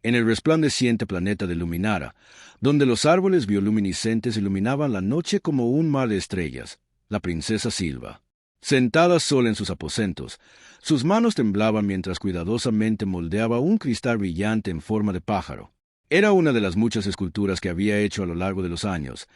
en el resplandeciente planeta de Luminara, donde los árboles bioluminiscentes iluminaban la noche como un mar de estrellas, la princesa Silva. Sentada sola en sus aposentos, sus manos temblaban mientras cuidadosamente moldeaba un cristal brillante en forma de pájaro. Era una de las muchas esculturas que había hecho a lo largo de los años.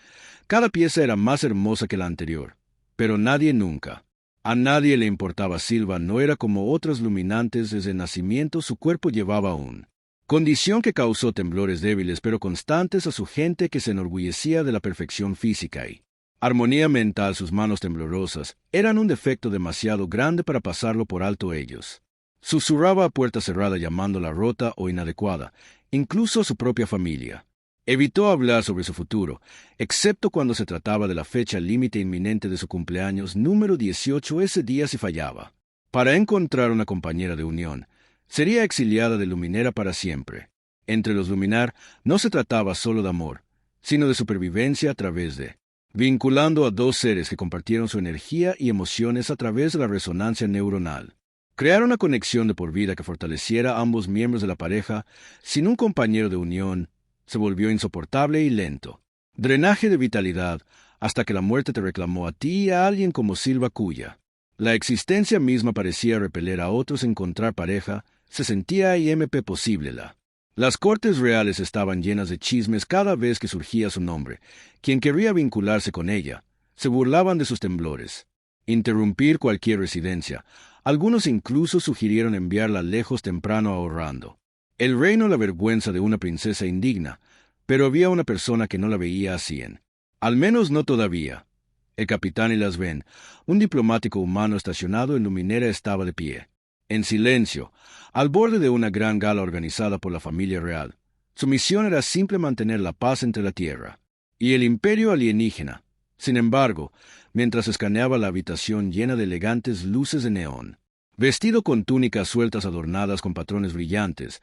Cada pieza era más hermosa que la anterior, pero nadie nunca. A nadie le importaba. Silva no era como otras luminantes. Desde el nacimiento su cuerpo llevaba un condición que causó temblores débiles pero constantes a su gente, que se enorgullecía de la perfección física y armonía mental. Sus manos temblorosas eran un defecto demasiado grande para pasarlo por alto ellos. Susurraba a puerta cerrada llamándola rota o inadecuada, incluso a su propia familia. Evitó hablar sobre su futuro, excepto cuando se trataba de la fecha límite inminente de su cumpleaños número 18. Ese día si fallaba, para encontrar una compañera de unión, sería exiliada de Luminera para siempre. Entre los Luminar no se trataba solo de amor, sino de supervivencia a través de vinculando a dos seres que compartieron su energía y emociones a través de la resonancia neuronal. Crear una conexión de por vida que fortaleciera a ambos miembros de la pareja. Sin un compañero de unión, se volvió insoportable y lento. Drenaje de vitalidad, hasta que la muerte te reclamó a ti y a alguien como Silva, cuya la existencia misma parecía repeler a otros. Encontrar pareja se sentía imposible. Las cortes reales estaban llenas de chismes cada vez que surgía su nombre. Quien quería vincularse con ella, se burlaban de sus temblores. Interrumpir cualquier residencia. Algunos incluso sugirieron enviarla lejos temprano, ahorrando el reino la vergüenza de una princesa indigna, pero había una persona que no la veía así, al menos no todavía. El capitán Ilasven, un diplomático humano estacionado en Luminera, estaba de pie, en silencio, al borde de una gran gala organizada por la familia real. Su misión era simple: mantener la paz entre la Tierra y el imperio alienígena. Sin embargo, mientras escaneaba la habitación llena de elegantes luces de neón, vestido con túnicas sueltas adornadas con patrones brillantes,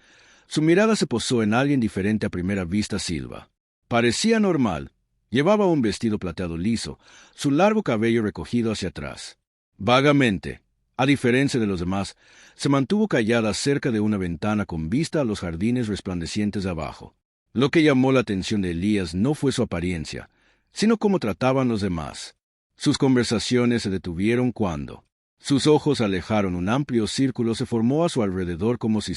su mirada se posó en alguien diferente a primera vista. Silva parecía normal. Llevaba un vestido plateado liso, su largo cabello recogido hacia atrás. Vagamente, a diferencia de los demás, se mantuvo callada cerca de una ventana con vista a los jardines resplandecientes de abajo. Lo que llamó la atención de Elías no fue su apariencia, sino cómo trataban los demás. Sus conversaciones se detuvieron cuando sus ojos alejaron. Un amplio círculo se formó a su alrededor, como si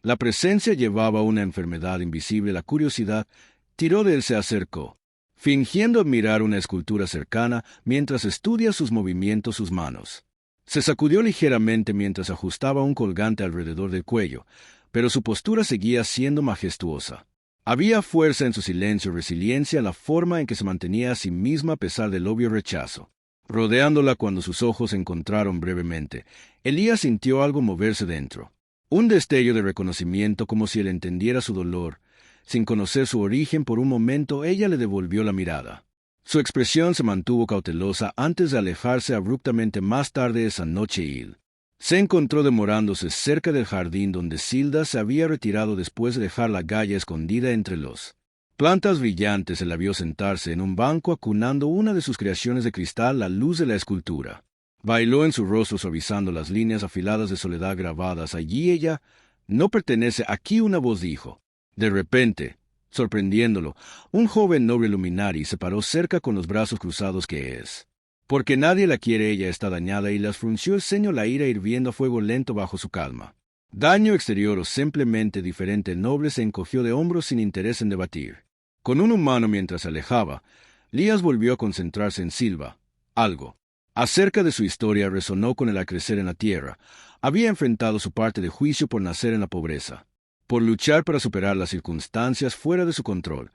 la presencia llevaba una enfermedad invisible. La curiosidad tiró de él. Se acercó, fingiendo admirar una escultura cercana mientras estudia sus movimientos. Sus manos se sacudió ligeramente mientras ajustaba un colgante alrededor del cuello, pero su postura seguía siendo majestuosa. Había fuerza en su silencio, resiliencia en la forma en que se mantenía a sí misma a pesar del obvio rechazo. Rodeándola cuando sus ojos se encontraron brevemente, Elías sintió algo moverse dentro. Un destello de reconocimiento, como si él entendiera su dolor. Sin conocer su origen, por un momento ella le devolvió la mirada. Su expresión se mantuvo cautelosa antes de alejarse abruptamente. Más tarde esa noche, él se encontró demorándose cerca del jardín donde Silda se había retirado después de dejar la galla escondida entre los plantas brillantes. Se la vio sentarse en un banco acunando una de sus creaciones de cristal, la luz de la escultura. Bailó en su rostro, suavizando las líneas afiladas de soledad grabadas allí. Ella no pertenece aquí, una voz dijo. De repente, sorprendiéndolo, un joven noble luminari se paró cerca con los brazos cruzados. ¿Qué es? Porque nadie la quiere. Ella está dañada, y las frunció el ceño, la ira hirviendo a fuego lento bajo su calma. Daño exterior o simplemente diferente. El noble se encogió de hombros sin interés en debatir con un humano mientras se alejaba. Elías volvió a concentrarse en Silva. Algo acerca de su historia resonó con él. Al crecer en la tierra, había enfrentado su parte de juicio por nacer en la pobreza, por luchar para superar las circunstancias fuera de su control.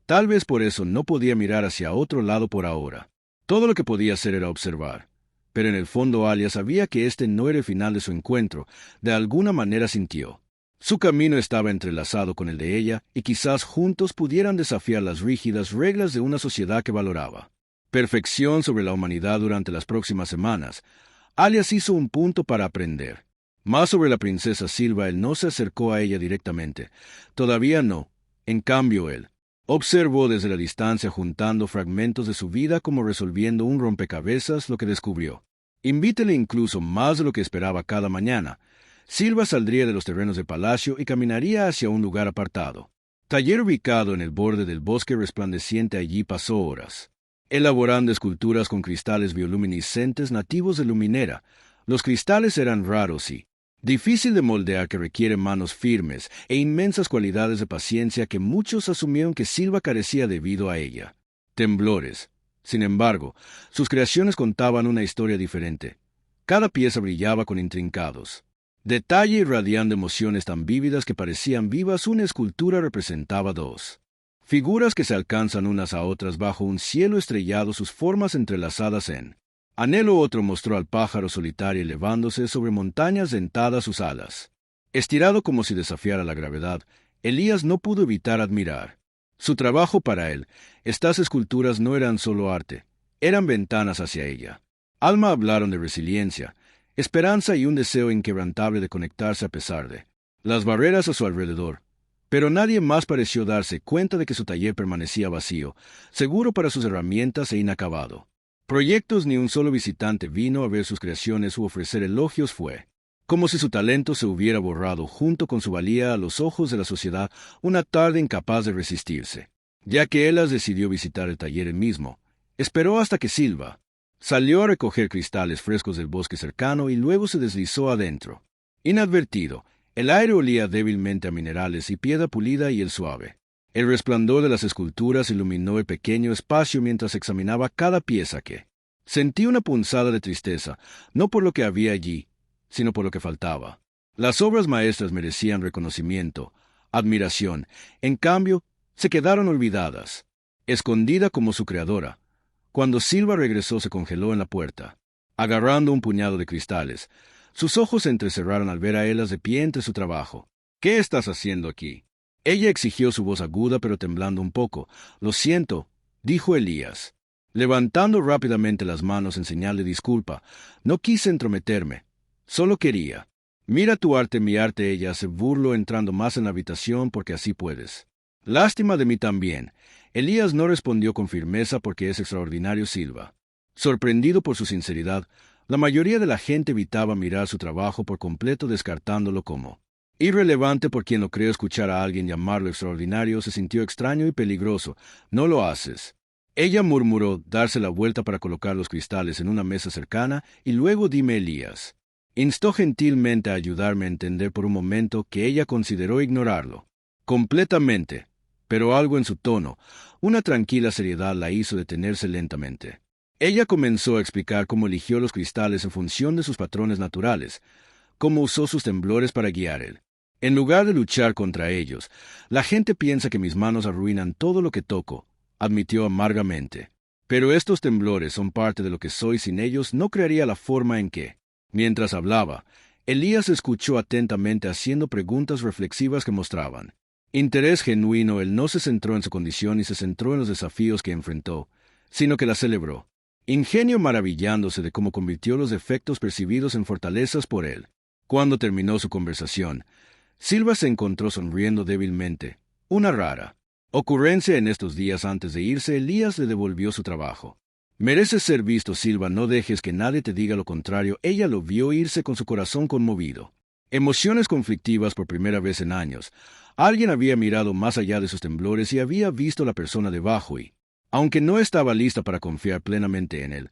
Tal vez por eso no podía mirar hacia otro lado por ahora. Todo lo que podía hacer era observar. Pero en el fondo Alia sabía que este no era el final de su encuentro. De alguna manera sintió su camino estaba entrelazado con el de ella, y quizás juntos pudieran desafiar las rígidas reglas de una sociedad que valoraba perfección sobre la humanidad. Durante las próximas semanas, Alias hizo un punto para aprender más sobre la princesa Silva. Él no se acercó a ella directamente. Todavía no. En cambio, él observó desde la distancia, juntando fragmentos de su vida como resolviendo un rompecabezas. Lo que descubrió invítele incluso más de lo que esperaba cada mañana. Silva saldría de los terrenos de palacio y caminaría hacia un lugar apartado. Taller ubicado en el borde del bosque resplandeciente. Allí pasó horas, elaborando esculturas con cristales bioluminiscentes nativos de Luminera. Los cristales eran raros y difícil de moldear, que requieren manos firmes e inmensas cualidades de paciencia que muchos asumieron que Silva carecía debido a ella. Temblores. Sin embargo, sus creaciones contaban una historia diferente. Cada pieza brillaba con intrincados detalle, irradiando emociones tan vívidas que parecían vivas. Una escultura representaba dos figuras que se alcanzan unas a otras bajo un cielo estrellado, sus formas entrelazadas en anhelo. Otro mostró al pájaro solitario elevándose sobre montañas dentadas sus alas. Estirado como si desafiara la gravedad, Elías no pudo evitar admirar su trabajo. Para él, estas esculturas no eran solo arte, eran ventanas hacia ella. Alma hablaron de resiliencia, esperanza y un deseo inquebrantable de conectarse a pesar de las barreras a su alrededor. Pero nadie más pareció darse cuenta de que su taller permanecía vacío, seguro para sus herramientas e inacabado. Proyectos. Ni un solo visitante vino a ver sus creaciones u ofrecer elogios. Fue como si su talento se hubiera borrado junto con su valía a los ojos de la sociedad, una tarde incapaz de resistirse. Ya que Elas decidió visitar el taller él mismo, esperó hasta que Silva salió a recoger cristales frescos del bosque cercano y luego se deslizó adentro. Inadvertido, el aire olía débilmente a minerales y piedra pulida y el suave. El resplandor de las esculturas iluminó el pequeño espacio mientras examinaba cada pieza. Que sentí una punzada de tristeza, no por lo que había allí, sino por lo que faltaba. Las obras maestras merecían reconocimiento, admiración. En cambio, se quedaron olvidadas, escondida como su creadora. Cuando Silva regresó, se congeló en la puerta, agarrando un puñado de cristales. Sus ojos se entrecerraron al ver a Elas de pie entre su trabajo. «¿Qué estás haciendo aquí?». Ella exigió, su voz aguda pero temblando un poco. «Lo siento», dijo Elías, levantando rápidamente las manos en señal de disculpa. «No quise entrometerme. Solo quería». «Mira tu arte, mi arte». Ella se burló, entrando más en la habitación. «Porque así puedes». «Lástima de mí también». Elías no respondió con firmeza. «Porque es extraordinario, Silva». Sorprendido por su sinceridad, la mayoría de la gente evitaba mirar su trabajo por completo, descartándolo como irrelevante. Por quien no creo escuchar a alguien llamarlo extraordinario, se sintió extraño y peligroso. «No lo haces». Ella murmuró, darse la vuelta para colocar los cristales en una mesa cercana. «Y luego dime, Elías». Instó gentilmente a ayudarme a entender por un momento que ella consideró ignorarlo completamente, pero algo en su tono, una tranquila seriedad, la hizo detenerse lentamente. Ella comenzó a explicar cómo eligió los cristales en función de sus patrones naturales, cómo usó sus temblores para guiar él. «En lugar de luchar contra ellos, la gente piensa que mis manos arruinan todo lo que toco», admitió amargamente. «Pero estos temblores son parte de lo que soy. Sin ellos no crearía la forma en que». Mientras hablaba, Elías escuchó atentamente, haciendo preguntas reflexivas que mostraban interés genuino. Él no se centró en su condición y se centró en los desafíos que enfrentó, sino que la celebró. Ingenio, maravillándose de cómo convirtió los defectos percibidos en fortalezas por él. Cuando terminó su conversación, Silva se encontró sonriendo débilmente. Una rara ocurrencia en estos días. Antes de irse, Elías le devolvió su trabajo. «Mereces ser visto, Silva, no dejes que nadie te diga lo contrario». Ella lo vio irse con su corazón conmovido. Emociones conflictivas por primera vez en años. Alguien había mirado más allá de sus temblores y había visto la persona debajo y, aunque no estaba lista para confiar plenamente en él,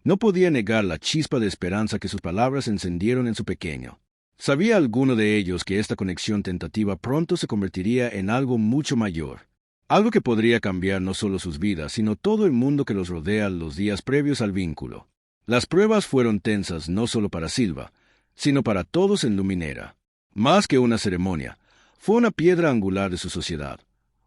no podía negar la chispa de esperanza que sus palabras encendieron en su pequeño. ¿Sabía alguno de ellos que esta conexión tentativa pronto se convertiría en algo mucho mayor? Algo que podría cambiar no solo sus vidas, sino todo el mundo que los rodea los días previos al vínculo. Las pruebas fueron tensas no solo para Silva, sino para todos en Luminera. Más que una ceremonia, fue una piedra angular de su sociedad,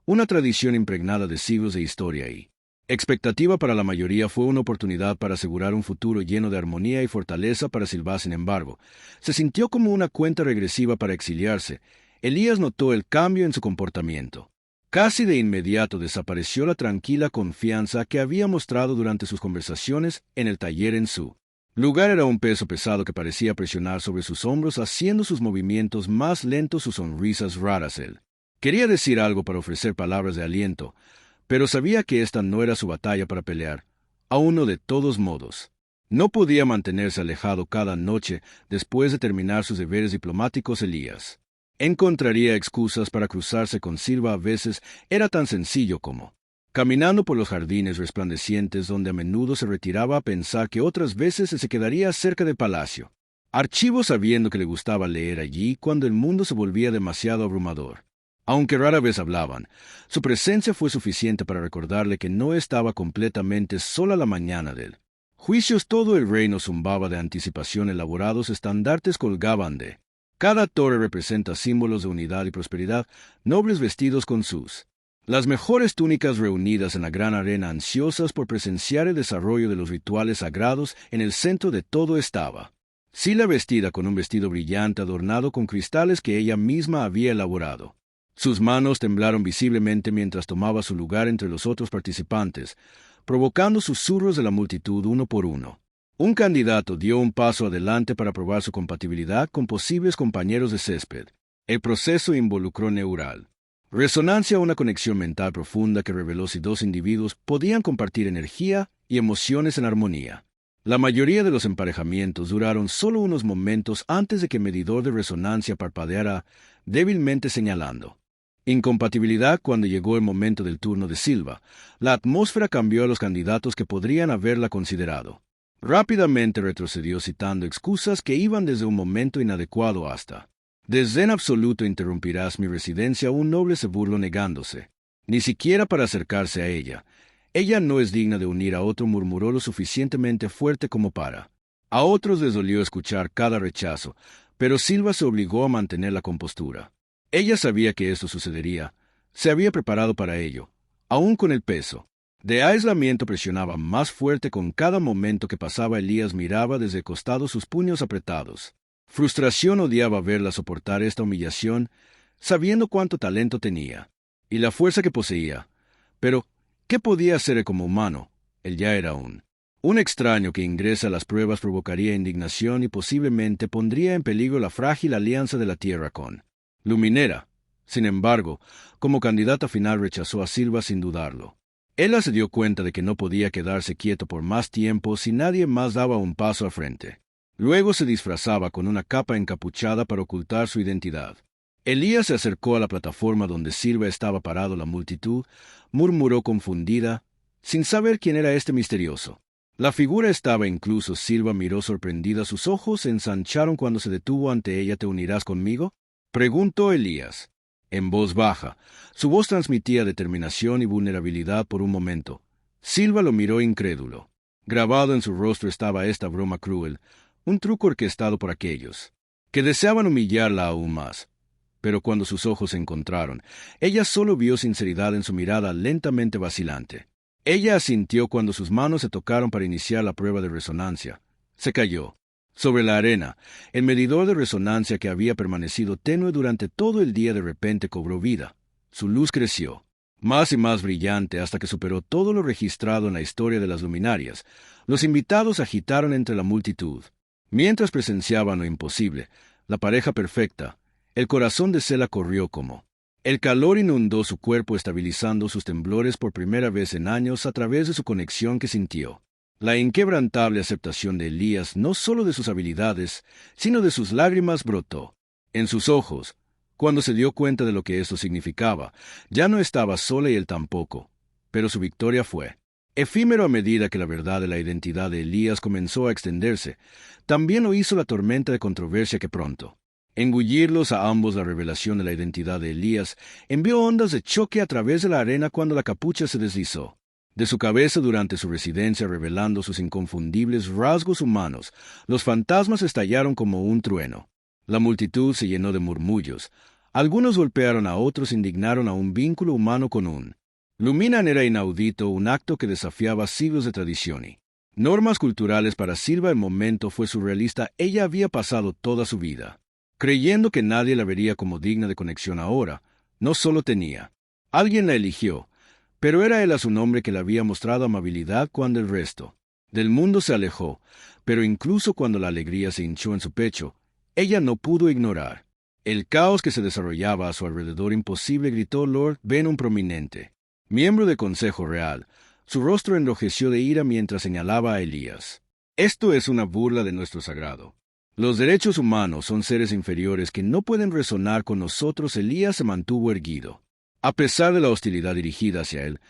una tradición impregnada de siglos de historia y expectativa. Para la mayoría fue una oportunidad para asegurar un futuro lleno de armonía y fortaleza. Para Silva, sin embargo, se sintió como una cuenta regresiva para exiliarse. Elías notó el cambio en su comportamiento. Casi de inmediato desapareció la tranquila confianza que había mostrado durante sus conversaciones en el taller. En su lugar era un peso pesado que parecía presionar sobre sus hombros, haciendo sus movimientos más lentos, sus sonrisas raras. Él quería decir algo para ofrecer palabras de aliento, pero sabía que esta no era su batalla para pelear, aún no de todos modos. No podía mantenerse alejado cada noche después de terminar sus deberes diplomáticos. Elías encontraría excusas para cruzarse con Silva. A veces era tan sencillo como caminando por los jardines resplandecientes, donde a menudo se retiraba a pensar, que otras veces se quedaría cerca del palacio archivo, sabiendo que le gustaba leer allí cuando el mundo se volvía demasiado abrumador. Aunque rara vez hablaban, su presencia fue suficiente para recordarle que no estaba completamente sola. La mañana del juicios todo el reino zumbaba de anticipación. Elaborados estandartes colgaban de cada torre, representa símbolos de unidad y prosperidad, nobles vestidos con sus las mejores túnicas reunidas en la gran arena, ansiosas por presenciar el desarrollo de los rituales sagrados. En el centro de todo estaba Sila, vestida con un vestido brillante adornado con cristales que ella misma había elaborado. Sus manos temblaron visiblemente mientras tomaba su lugar entre los otros participantes, provocando susurros de la multitud uno por uno. Un candidato dio un paso adelante para probar su compatibilidad con posibles compañeros de césped. El proceso involucró neural resonancia, una conexión mental profunda que reveló si dos individuos podían compartir energía y emociones en armonía. La mayoría de los emparejamientos duraron solo unos momentos antes de que el medidor de resonancia parpadeara débilmente, señalando incompatibilidad. Cuando llegó el momento del turno de Silva, la atmósfera cambió. A los candidatos que podrían haberla considerado rápidamente retrocedió, citando excusas que iban desde un momento inadecuado hasta desdén absoluto. Interrumpirás mi residencia. Un noble se burló, negándose ni siquiera para acercarse a ella. Ella no es digna de unir a otro, murmuró lo suficientemente fuerte como para. A otros les dolió escuchar cada rechazo, pero Silva se obligó a mantener la compostura. Ella sabía que esto sucedería, se había preparado para ello. Aún con el peso de aislamiento presionaba más fuerte con cada momento que pasaba. Elías miraba desde el costado, sus puños apretados. Frustración, odiaba verla soportar esta humillación, sabiendo cuánto talento tenía y la fuerza que poseía. Pero ¿qué podía hacer como humano? Él ya era un extraño que ingresa a las pruebas. Provocaría indignación y posiblemente pondría en peligro la frágil alianza de la Tierra con Luminera. Sin embargo, como candidata final rechazó a Silva sin dudarlo. Ella se dio cuenta de que no podía quedarse quieto por más tiempo si nadie más daba un paso al frente. Luego se disfrazaba con una capa encapuchada para ocultar su identidad. Elías se acercó a la plataforma donde Silva estaba parado. La multitud murmuró confundida, sin saber quién era este misterioso. La figura estaba incluso. Silva miró sorprendida. Sus ojos se ensancharon cuando se detuvo ante ella. ¿Te unirás conmigo?, preguntó Elías, en voz baja. Su voz transmitía determinación y vulnerabilidad. Por un momento, Silva lo miró incrédulo. Grabado en su rostro estaba esta broma cruel, un truco orquestado por aquellos que deseaban humillarla aún más. Pero cuando sus ojos se encontraron, ella solo vio sinceridad en su mirada lentamente vacilante. Ella asintió cuando sus manos se tocaron para iniciar la prueba de resonancia. Se cayó. Sobre la arena, el medidor de resonancia, que había permanecido tenue durante todo el día, de repente cobró vida. Su luz creció, más y más brillante, hasta que superó todo lo registrado en la historia de las luminarias. Los invitados agitaron entre la multitud, mientras presenciaban lo imposible, la pareja perfecta. El corazón de Sela corrió como el calor inundó su cuerpo, estabilizando sus temblores por primera vez en años a través de su conexión que sintió. La inquebrantable aceptación de Elías, no solo de sus habilidades, sino de sus lágrimas, brotó en sus ojos. Cuando se dio cuenta de lo que esto significaba, ya no estaba sola y él tampoco. Pero su victoria fue efímero a medida que la verdad de la identidad de Elías comenzó a extenderse. También lo hizo la tormenta de controversia que pronto engullirlos a ambos. La revelación de la identidad de Elías envió ondas de choque a través de la arena cuando la capucha se deslizó de su cabeza durante su residencia, revelando sus inconfundibles rasgos humanos. Los fantasmas estallaron como un trueno. La multitud se llenó de murmullos. Algunos golpearon a otros, indignaron a un vínculo humano con un Luminan. Era inaudito, un acto que desafiaba siglos de tradición y normas culturales. Para Silva el momento fue surrealista. Ella había pasado toda su vida creyendo que nadie la vería como digna de conexión. Ahora, no solo tenía alguien la eligió, pero era él a su nombre que le había mostrado amabilidad cuando el resto del mundo se alejó. Pero incluso cuando la alegría se hinchó en su pecho, ella no pudo ignorar el caos que se desarrollaba a su alrededor. Imposible, gritó Lord Ben, un prominente miembro del Consejo Real. Su rostro enrojeció de ira mientras señalaba a Elías. Esto es una burla de nuestro sagrado. Los derechos humanos son seres inferiores que no pueden resonar con nosotros. Elías se mantuvo erguido. A pesar de la hostilidad dirigida hacia él,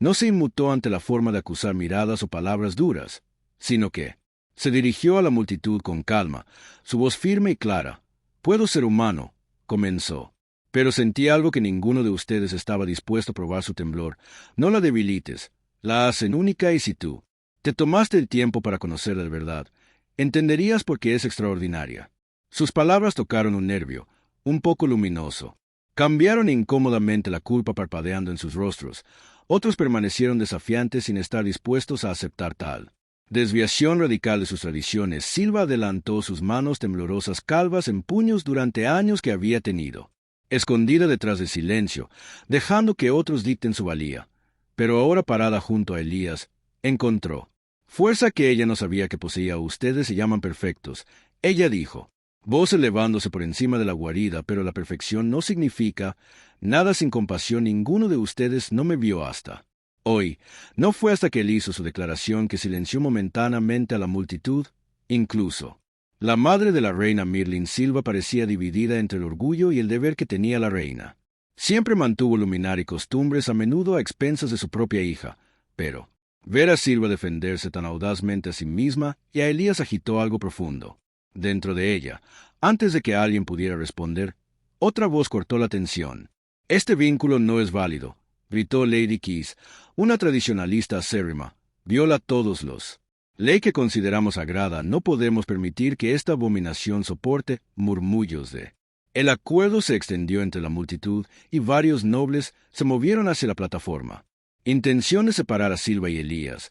no se inmutó ante la forma de acusar miradas o palabras duras, sino que se dirigió a la multitud con calma, su voz firme y clara. «Puedo ser humano», comenzó, «pero sentí algo que ninguno de ustedes estaba dispuesto a probar su temblor. No la debilites, la hacen única, y si tú te tomaste el tiempo para conocer la verdad, entenderías por qué es extraordinaria». Sus palabras tocaron un nervio, un poco luminoso. Cambiaron incómodamente la culpa parpadeando en sus rostros. Otros permanecieron desafiantes sin estar dispuestos a aceptar tal desviación radical de sus tradiciones. Silva adelantó sus manos temblorosas calvas en puños durante años que había tenido, escondida detrás del silencio, dejando que otros dicten su valía. Pero ahora, parada junto a Elías, encontró fuerza que ella no sabía que poseía. «Ustedes se llaman perfectos», ella dijo, voz elevándose por encima de la guarida, «pero la perfección no significa nada sin compasión. Ninguno de ustedes no me vio hasta hoy». No fue hasta que él hizo su declaración que silenció momentáneamente a la multitud. Incluso la madre de la reina, Mirlin Silva, parecía dividida entre el orgullo y el deber que tenía la reina. Siempre mantuvo luminaria y costumbres, a menudo a expensas de su propia hija, pero ver a Silva defenderse tan audazmente a sí misma y a Elías agitó algo profundo dentro de ella. Antes de que alguien pudiera responder, otra voz cortó la tensión. «Este vínculo no es válido», gritó Lady Keys, una tradicionalista acérrima. «Viola todos los ley que consideramos sagrada. No podemos permitir que esta abominación soporte murmullos de». El acuerdo se extendió entre la multitud y varios nobles se movieron hacia la plataforma. Intención de separar a Silva y Elías,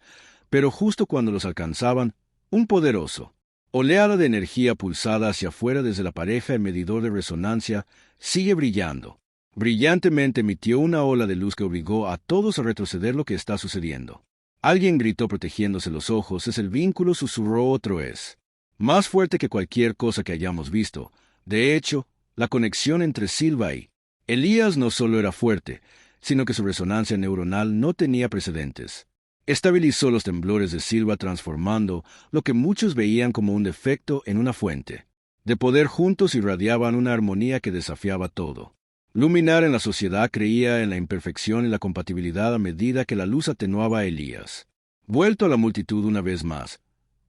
pero justo cuando los alcanzaban, un poderoso oleada de energía pulsada hacia afuera desde la pareja. El medidor de resonancia sigue brillando. Brillantemente emitió una ola de luz que obligó a todos a retroceder. «Lo que está sucediendo», alguien gritó protegiéndose los ojos. «Es el vínculo», susurró otro. «Es más fuerte que cualquier cosa que hayamos visto». De hecho, la conexión entre Silva y Elías no solo era fuerte, sino que su resonancia neuronal no tenía precedentes. Estabilizó los temblores de Silva, transformando lo que muchos veían como un defecto en una fuente de poder. Juntos irradiaban una armonía que desafiaba todo. Luminar en la sociedad creía en la imperfección y la compatibilidad a medida que la luz atenuaba a Elías. Vuelto a la multitud una vez más,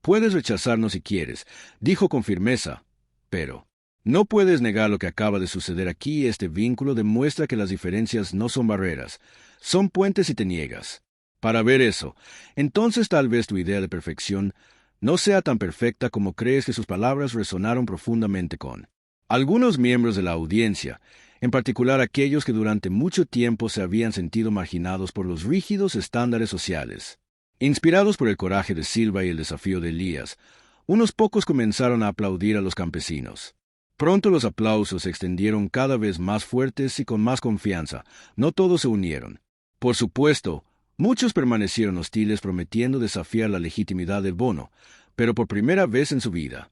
«Puedes rechazarnos si quieres», dijo con firmeza, «pero no puedes negar lo que acaba de suceder aquí. Este vínculo demuestra que las diferencias no son barreras, son puentes. Si te niegas para ver eso, entonces tal vez tu idea de perfección no sea tan perfecta como crees». Que sus palabras resonaron profundamente con algunos miembros de la audiencia, en particular aquellos que durante mucho tiempo se habían sentido marginados por los rígidos estándares sociales. Inspirados por el coraje de Silva y el desafío de Elías, unos pocos comenzaron a aplaudir a los campesinos. Pronto los aplausos se extendieron cada vez más fuertes y con más confianza. No todos se unieron. Por supuesto, muchos permanecieron hostiles, prometiendo desafiar la legitimidad del bono, pero por primera vez en su vida,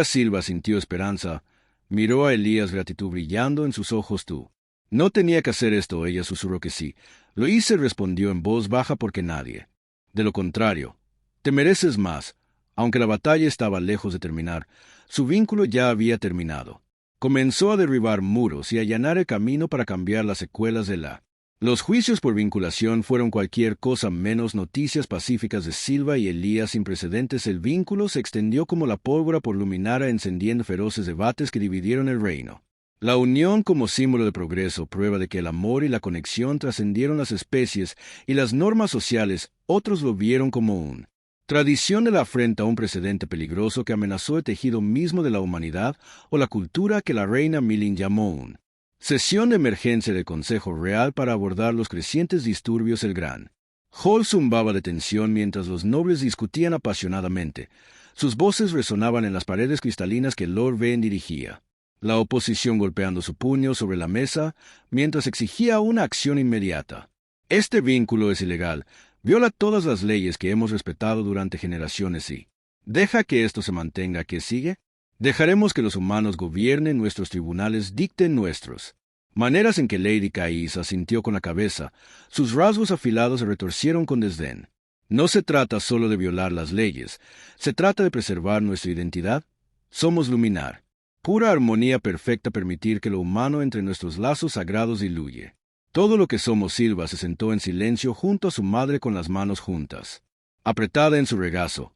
Silva sintió esperanza. Miró a Elías, gratitud brillando en sus ojos. «Tú no tenía que hacer esto», ella susurró que sí. «Lo hice», respondió en voz baja, «porque nadie. De lo contrario, te mereces más». Aunque la batalla estaba lejos de terminar, su vínculo ya había terminado. Comenzó a derribar muros y a allanar el camino para cambiar las secuelas de la. Los juicios por vinculación fueron cualquier cosa menos noticias pacíficas de Silva y Elías sin precedentes. El vínculo se extendió como la pólvora por Luminara, encendiendo feroces debates que dividieron el reino. La unión como símbolo de progreso, prueba de que el amor y la conexión trascendieron las especies y las normas sociales. Otros lo vieron como un tradición de la afrenta, un precedente peligroso que amenazó el tejido mismo de la humanidad o la cultura, que la reina Milin llamó un sesión de emergencia del Consejo Real para abordar los crecientes disturbios. El gran hall zumbaba de tensión mientras los nobles discutían apasionadamente. Sus voces resonaban en las paredes cristalinas que Lord Ben dirigía. La oposición golpeando su puño sobre la mesa mientras exigía una acción inmediata. «Este vínculo es ilegal. Viola todas las leyes que hemos respetado durante generaciones y deja que esto se mantenga». ¿Qué sigue? «Dejaremos que los humanos gobiernen nuestros tribunales, dicten nuestros maneras». En que Lady Keys asintió con la cabeza. Sus rasgos afilados se retorcieron con desdén. No se trata solo de violar las leyes, se trata de preservar nuestra identidad. Somos Luminar. Pura armonía perfecta permitir que lo humano entre nuestros lazos sagrados diluye. Todo lo que somos. Silva se sentó en silencio junto a su madre con las manos juntas, apretada en su regazo.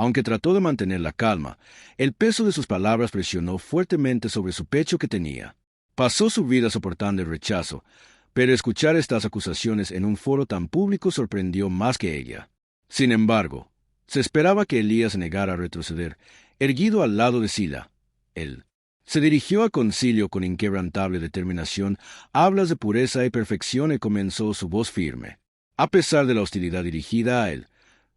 Aunque trató de mantener la calma, el peso de sus palabras presionó fuertemente sobre su pecho que tenía. Pasó su vida soportando el rechazo, pero escuchar estas acusaciones en un foro tan público sorprendió más que ella. Sin embargo, se esperaba que Elías negara a retroceder, erguido al lado de Sila. Él se dirigió al concilio con inquebrantable determinación, hablas de pureza y perfección, y comenzó su voz firme. A pesar de la hostilidad dirigida a él,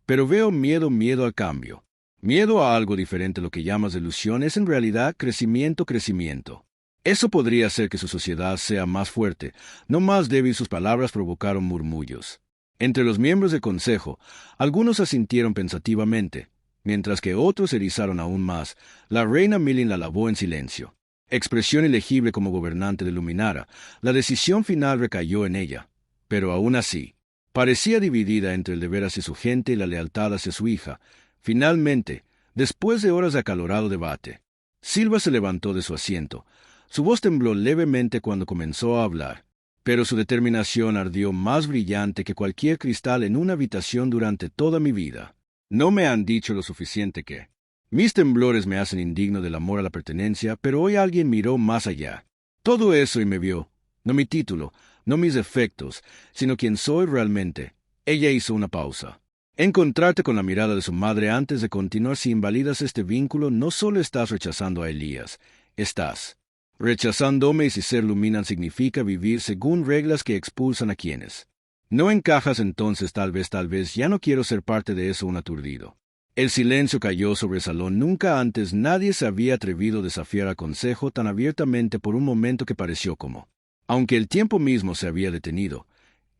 pero veo miedo al cambio. Miedo a algo diferente. Lo que llamas delusión es en realidad crecimiento. Eso podría hacer que su sociedad sea más fuerte, no más débil. Sus palabras provocaron murmullos. Entre los miembros del consejo, algunos asintieron pensativamente, mientras que otros se erizaron aún más. La reina Milin la alabó en silencio. Expresión ilegible como gobernante de Luminara, la decisión final recayó en ella. Pero aún así, parecía dividida entre el deber hacia su gente y la lealtad hacia su hija. Finalmente, después de horas de acalorado debate, Silva se levantó de su asiento. Su voz tembló levemente cuando comenzó a hablar, pero su determinación ardió más brillante que cualquier cristal en una habitación. Durante toda mi vida, no me han dicho lo suficiente que mis temblores me hacen indigno del amor a la pertenencia, pero hoy alguien miró más allá. Todo eso y me vio, no mi título, no mis defectos, sino quién soy realmente. Ella hizo una pausa. Encontrarte con la mirada de su madre antes de continuar. Si invalidas este vínculo, no solo estás rechazando a Elías, estás rechazándome. Y si ser Luminan significa vivir según reglas que expulsan a quienes no encajas, entonces tal vez ya no quiero ser parte de eso. Un aturdido. El silencio cayó sobre el salón. Nunca antes nadie se había atrevido a desafiar al consejo tan abiertamente. Por un momento que pareció como aunque el tiempo mismo se había detenido,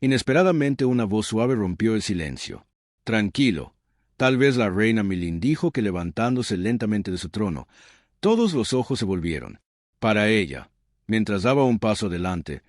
inesperadamente una voz suave rompió el silencio. Tranquilo. Tal vez la reina Milin dijo, que levantándose lentamente de su trono, todos los ojos se volvieron para ella, mientras daba un paso adelante.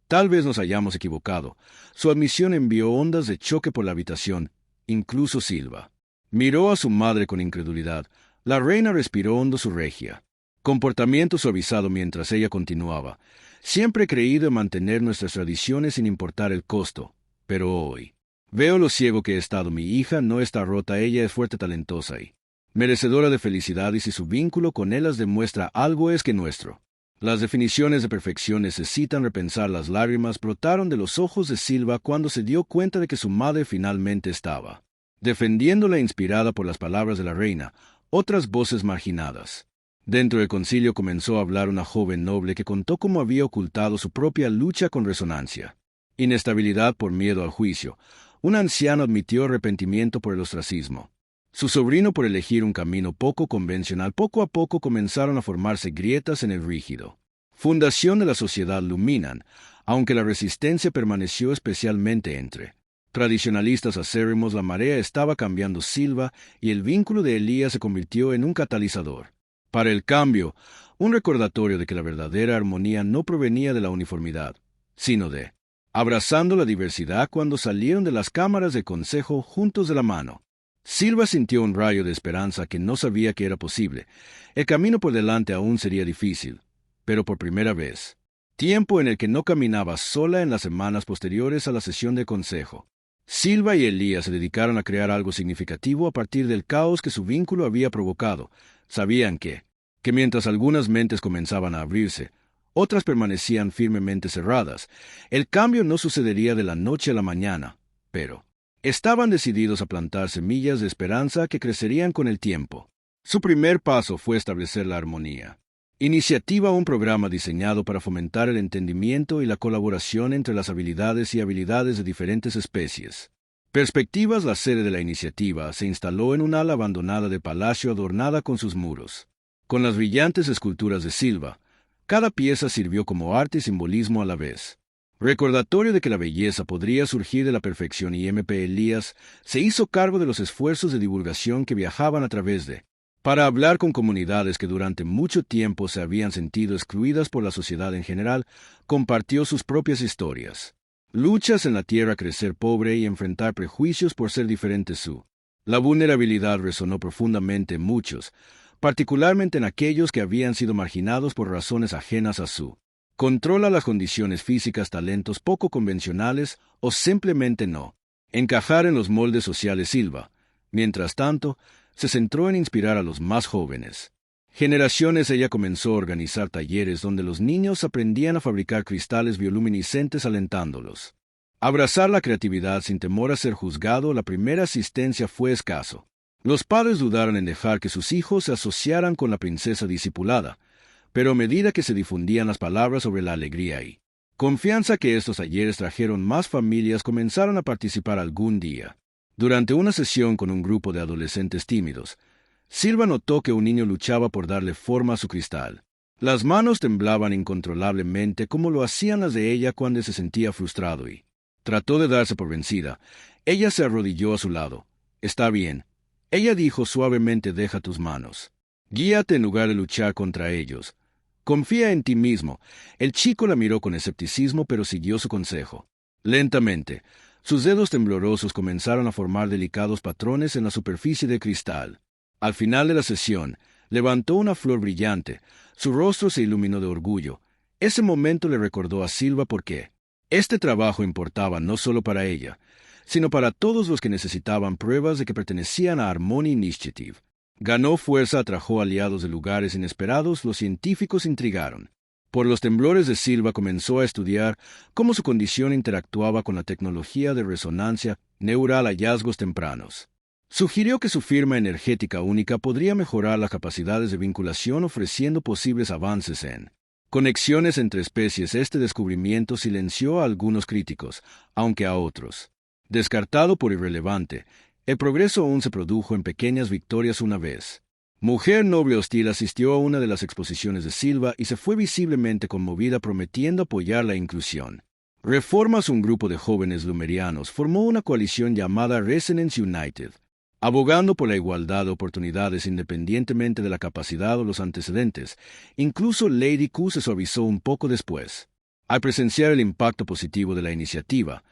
Tal vez nos hayamos equivocado. Su admisión envió ondas de choque por la habitación, incluso Silva miró a su madre con incredulidad. La reina respiró hondo su regia comportamiento suavizado mientras ella continuaba. Siempre he creído en mantener nuestras tradiciones sin importar el costo, pero hoy veo lo ciego que he estado. Mi hija no está rota, ella es fuerte, talentosa y merecedora de felicidad, y si su vínculo con él las demuestra algo es que nuestro. Las definiciones de perfección necesitan repensar. Las lágrimas brotaron de los ojos de Silva cuando se dio cuenta de que su madre finalmente estaba defendiéndola, inspirada por las palabras de la reina. Otras voces marginadas dentro del concilio comenzó a hablar una joven noble que contó cómo había ocultado su propia lucha con resonancia, inestabilidad por miedo al juicio. Un anciano admitió arrepentimiento por el ostracismo. Su sobrino por elegir un camino poco convencional. Poco a poco comenzaron a formarse grietas en el rígido fundación de la sociedad Luminan, aunque la resistencia permaneció, especialmente entre tradicionalistas acérrimos. La marea estaba cambiando. Silva y el vínculo de Elías se convirtió en un catalizador para el cambio, un recordatorio de que la verdadera armonía no provenía de la uniformidad, sino de abrazando la diversidad. Cuando salieron de las cámaras de consejo juntos de la mano, Silva sintió un rayo de esperanza que no sabía que era posible. El camino por delante aún sería difícil, pero por primera vez, tiempo en el que no caminaba sola. En las semanas posteriores a la sesión de consejo, Silva y Elías se dedicaron a crear algo significativo a partir del caos que su vínculo había provocado. Sabían que mientras algunas mentes comenzaban a abrirse, otras permanecían firmemente cerradas. El cambio no sucedería de la noche a la mañana, pero estaban decididos a plantar semillas de esperanza que crecerían con el tiempo. Su primer paso fue establecer la armonía iniciativa, un programa diseñado para fomentar el entendimiento y la colaboración entre las habilidades de diferentes especies. Perspectivas. La sede de la iniciativa se instaló en un ala abandonada de palacio adornada con sus muros con las brillantes esculturas de Silva. Cada pieza sirvió como arte y simbolismo a la vez, recordatorio de que la belleza podría surgir de la perfección. Y M.P. Elías se hizo cargo de los esfuerzos de divulgación que viajaban a través de para hablar con comunidades que durante mucho tiempo se habían sentido excluidas por la sociedad en general. Compartió sus propias historias Luchas en la tierra, crecer pobre y enfrentar prejuicios por ser diferente su. La vulnerabilidad resonó profundamente en muchos, particularmente en aquellos que habían sido marginados por razones ajenas a su. Controla las condiciones físicas, talentos poco convencionales o simplemente no encajar en los moldes sociales. Silva, mientras tanto, se centró en inspirar a los más jóvenes. Generaciones ella comenzó a organizar talleres donde los niños aprendían a fabricar cristales bioluminiscentes, alentándolos. Abrazar la creatividad sin temor a ser juzgado. La primera asistencia fue escaso. Los padres dudaron en dejar que sus hijos se asociaran con la princesa discipulada, pero a medida que se difundían las palabras sobre la alegría y confianza que estos talleres trajeron, más familias comenzaron a participar algún día. Durante una sesión con un grupo de adolescentes tímidos, Silva notó que un niño luchaba por darle forma a su cristal. Las manos temblaban incontrolablemente como lo hacían las de ella cuando se sentía frustrado y trató de darse por vencida. Ella se arrodilló a su lado. «Está bien», ella dijo suavemente, «deja tus manos. Guíate en lugar de luchar contra ellos. Confía en ti mismo». El chico la miró con escepticismo, pero siguió su consejo. Lentamente, sus dedos temblorosos comenzaron a formar delicados patrones en la superficie de cristal. Al final de la sesión, levantó una flor brillante. Su rostro se iluminó de orgullo. Ese momento le recordó a Silva por qué este trabajo importaba no solo para ella, sino para todos los que necesitaban pruebas de que pertenecían a Harmony Initiative. Ganó fuerza, atrajo aliados de lugares inesperados. Los científicos intrigaron. Por los temblores de Silva comenzó a estudiar cómo su condición interactuaba con la tecnología de resonancia neural, hallazgos tempranos. Sugirió que su firma energética única podría mejorar las capacidades de vinculación, ofreciendo posibles avances en conexiones entre especies. Este descubrimiento silenció a algunos críticos, aunque a otros descartado por irrelevante. El progreso aún se produjo en pequeñas victorias. Una vez, Mujer Noble Hostil asistió a una de las exposiciones de Silva y se fue visiblemente conmovida, prometiendo apoyar la inclusión. Reformas. Un grupo de jóvenes lumerianos formó una coalición llamada Resonance United, abogando por la igualdad de oportunidades independientemente de la capacidad o los antecedentes. Incluso Lady Q se suavizó un poco después, al presenciar el impacto positivo de la iniciativa,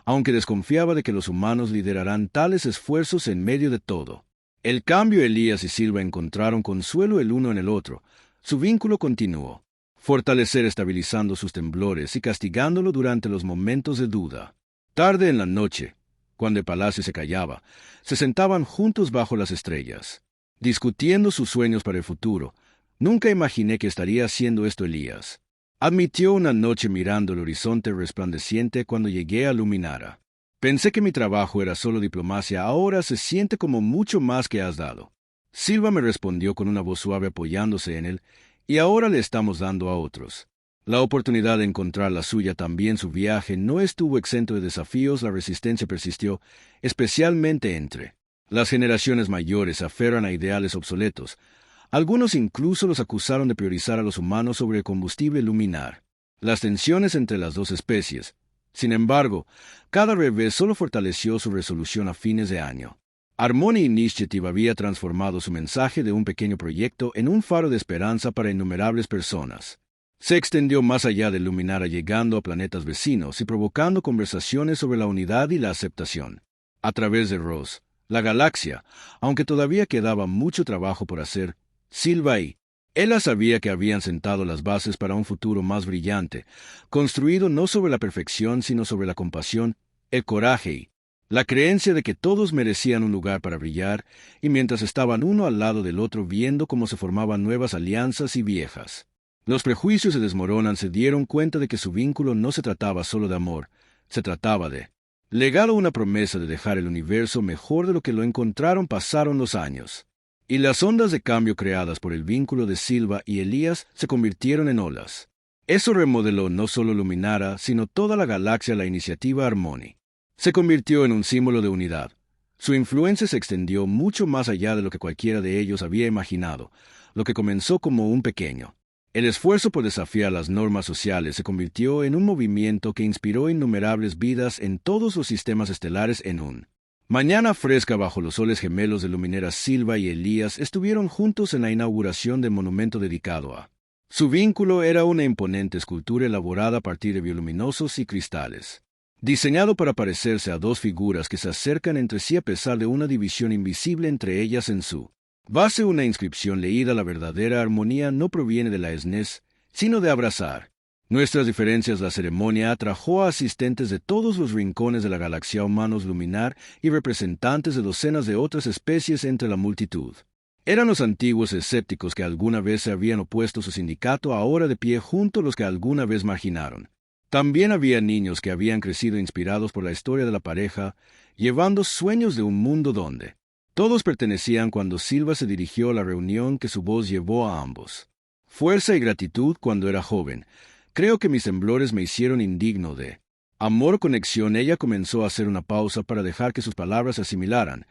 aunque desconfiaba de que los humanos liderarán tales esfuerzos en medio de todo el cambio. Elías y Silva encontraron consuelo el uno en el otro. Su vínculo continuó fortalecer, estabilizando sus temblores y castigándolo durante los momentos de duda. Tarde en la noche, cuando el palacio se callaba, se sentaban juntos bajo las estrellas, discutiendo sus sueños para el futuro. «Nunca imaginé que estaría haciendo esto», Elías admitió una noche mirando el horizonte resplandeciente cuando llegué a Luminara. «Pensé que mi trabajo era solo diplomacia. Ahora se siente como mucho más que has dado». Silva me respondió con una voz suave, apoyándose en él. «Y ahora le estamos dando a otros la oportunidad de encontrar la suya también». Su viaje no estuvo exento de desafíos. La resistencia persistió, especialmente entre las generaciones mayores. Se aferran a ideales obsoletos. Algunos incluso los acusaron de priorizar a los humanos sobre el combustible luminar. Las tensiones entre las dos especies, sin embargo, cada revés solo fortaleció su resolución. A fines de año, Harmony Initiative había transformado su mensaje de un pequeño proyecto en un faro de esperanza para innumerables personas. Se extendió más allá de Luminara, llegando a planetas vecinos y provocando conversaciones sobre la unidad y la aceptación. A través de Ross, la galaxia, aunque todavía quedaba mucho trabajo por hacer, Silva y Ella sabía que habían sentado las bases para un futuro más brillante, construido no sobre la perfección, sino sobre la compasión, el coraje y la creencia de que todos merecían un lugar para brillar. Y mientras estaban uno al lado del otro viendo cómo se formaban nuevas alianzas y viejas, los prejuicios se desmoronan, se dieron cuenta de que su vínculo no se trataba solo de amor, se trataba de legado, una promesa de dejar el universo mejor de lo que lo encontraron. Pasaron los años, y las ondas de cambio creadas por el vínculo de Silva y Elías se convirtieron en olas. Eso remodeló no solo Luminara, sino toda la galaxia. La iniciativa Harmony se convirtió en un símbolo de unidad. Su influencia se extendió mucho más allá de lo que cualquiera de ellos había imaginado. Lo que comenzó como un pequeño el esfuerzo por desafiar las normas sociales se convirtió en un movimiento que inspiró innumerables vidas en todos los sistemas estelares. En un mañana fresca bajo los soles gemelos de Luminara, Silva y Elías estuvieron juntos en la inauguración del monumento dedicado a su vínculo. Era una imponente escultura elaborada a partir de bioluminosos y cristales diseñado para parecerse a dos figuras que se acercan entre sí a pesar de una división invisible entre ellas en su base. Una inscripción leída: la verdadera armonía no proviene de la esnez, sino de abrazar nuestras diferencias. La ceremonia atrajo a asistentes de todos los rincones de la galaxia, humanos luminar y representantes de docenas de otras especies entre la multitud. Eran los antiguos escépticos que alguna vez se habían opuesto a su sindicato, ahora de pie junto a los que alguna vez marginaron. También había niños que habían crecido inspirados por la historia de la pareja, llevando sueños de un mundo donde todos pertenecían. Cuando Silva se dirigió a la reunión, que su voz llevó a ambos fuerza y gratitud. Cuando era joven, creo que mis temblores me hicieron indigno de amor, conexión. Ella comenzó a hacer una pausa para dejar que sus palabras se asimilaran.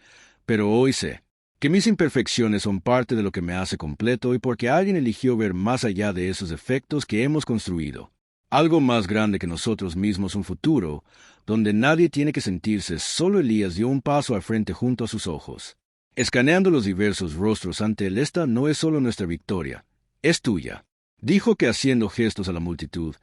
Pero hoy sé que mis imperfecciones son parte de lo que me hace completo, y porque alguien eligió ver más allá de esos efectos que hemos construido algo más grande que nosotros mismos, un futuro donde nadie tiene que sentirse solo. Elías dio un paso al frente junto a sus ojos, escaneando los diversos rostros ante él. Esta no es solo nuestra victoria, es tuya, dijo, que haciendo gestos a la multitud.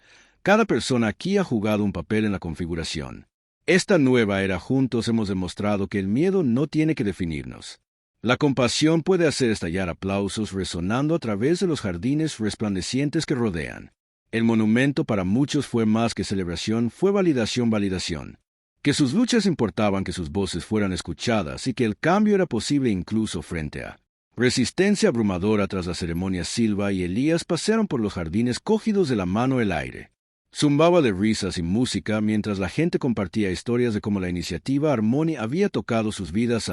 Cada persona aquí ha jugado un papel en la configuración. Esta nueva era. Juntos hemos demostrado que el miedo no tiene que definirnos. La compasión puede hacer estallar aplausos resonando a través de los jardines resplandecientes que rodean. El monumento para muchos fue más que celebración, fue validación. Que sus luchas importaban, que sus voces fueran escuchadas y que el cambio era posible incluso frente a resistencia abrumadora. Tras la ceremonia, Silva y Elías pasearon por los jardines cogidos de la mano. El aire zumbaba de risas y música mientras la gente compartía historias de cómo la iniciativa Harmony había tocado sus vidas.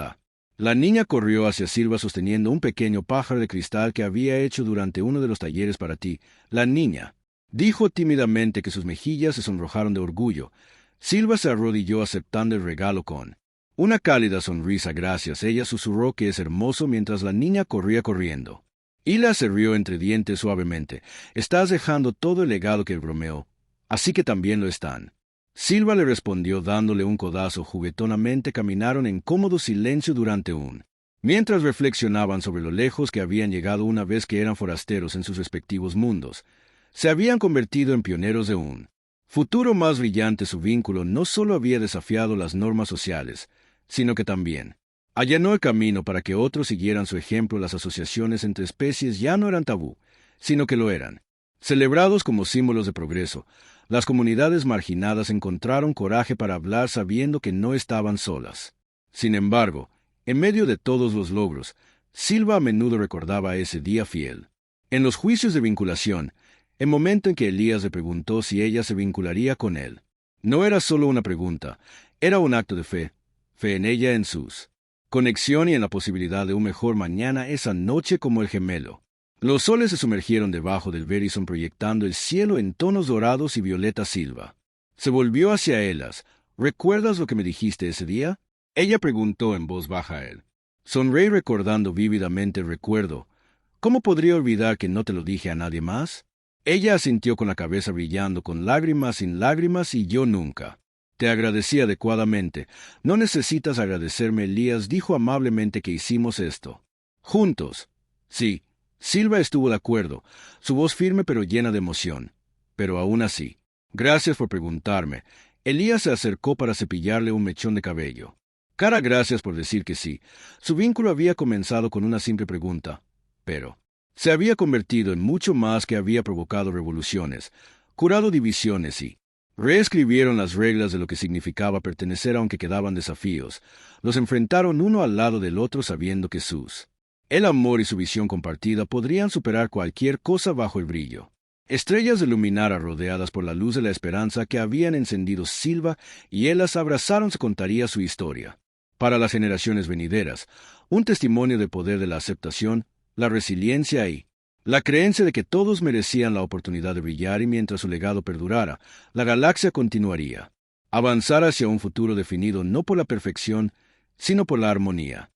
La niña corrió hacia Silva sosteniendo un pequeño pájaro de cristal que había hecho durante uno de los talleres para ti. La niña dijo tímidamente, que sus mejillas se sonrojaron de orgullo. Silva se arrodilló aceptando el regalo con una cálida sonrisa. Gracias, ella susurró, que es hermoso, mientras la niña corría corriendo. Hila se rió entre dientes suavemente. Estás dejando todo el legado que bromeó, así que también lo están. Silva le respondió dándole un codazo. Juguetonamente caminaron en cómodo silencio durante mientras reflexionaban sobre lo lejos que habían llegado una vez que eran forasteros en sus respectivos mundos. Se habían convertido en pioneros de un futuro más brillante. Su vínculo no solo había desafiado las normas sociales, sino que también allanó el camino para que otros siguieran su ejemplo. Las asociaciones entre especies ya no eran tabú, sino que lo eran, celebrados como símbolos de progreso. Las comunidades marginadas encontraron coraje para hablar, sabiendo que no estaban solas. Sin embargo, en medio de todos los logros, Silva a menudo recordaba ese día fiel. En los juicios de vinculación, el momento en que Elías le preguntó si ella se vincularía con él, no era solo una pregunta, era un acto de fe en ella, en sus conexión y en la posibilidad de un mejor mañana. Esa noche, como el gemelo, los soles se sumergieron debajo del Verizon, proyectando el cielo en tonos dorados y violeta. Silva se volvió hacia ellas. ¿Recuerdas lo que me dijiste ese día?, ella preguntó en voz baja a él. Sonreí recordando vívidamente el recuerdo. ¿Cómo podría olvidar que no te lo dije a nadie más? Ella asintió con la cabeza brillando, con lágrimas, sin lágrimas, y yo nunca te agradecí adecuadamente. No necesitas agradecerme, Elías dijo amablemente, que hicimos esto juntos. Sí, Silva estuvo de acuerdo, su voz firme pero llena de emoción. Pero aún así, gracias por preguntarme. Elías se acercó para cepillarle un mechón de cabello. Cara, gracias por decir que sí. Su vínculo había comenzado con una simple pregunta, pero se había convertido en mucho más, que había provocado revoluciones, curado divisiones y reescribieron las reglas de lo que significaba pertenecer. Aunque quedaban desafíos, los enfrentaron uno al lado del otro, sabiendo que el amor y su visión compartida podrían superar cualquier cosa bajo el brillo. Estrellas de Luminara rodeadas por la luz de la esperanza que habían encendido Silva y él las abrazaron. Se contaría su historia para las generaciones venideras, un testimonio de poder de la aceptación, la resiliencia y la creencia de que todos merecían la oportunidad de brillar. Y mientras su legado perdurara, la galaxia continuaría, avanzar hacia un futuro definido no por la perfección, sino por la armonía.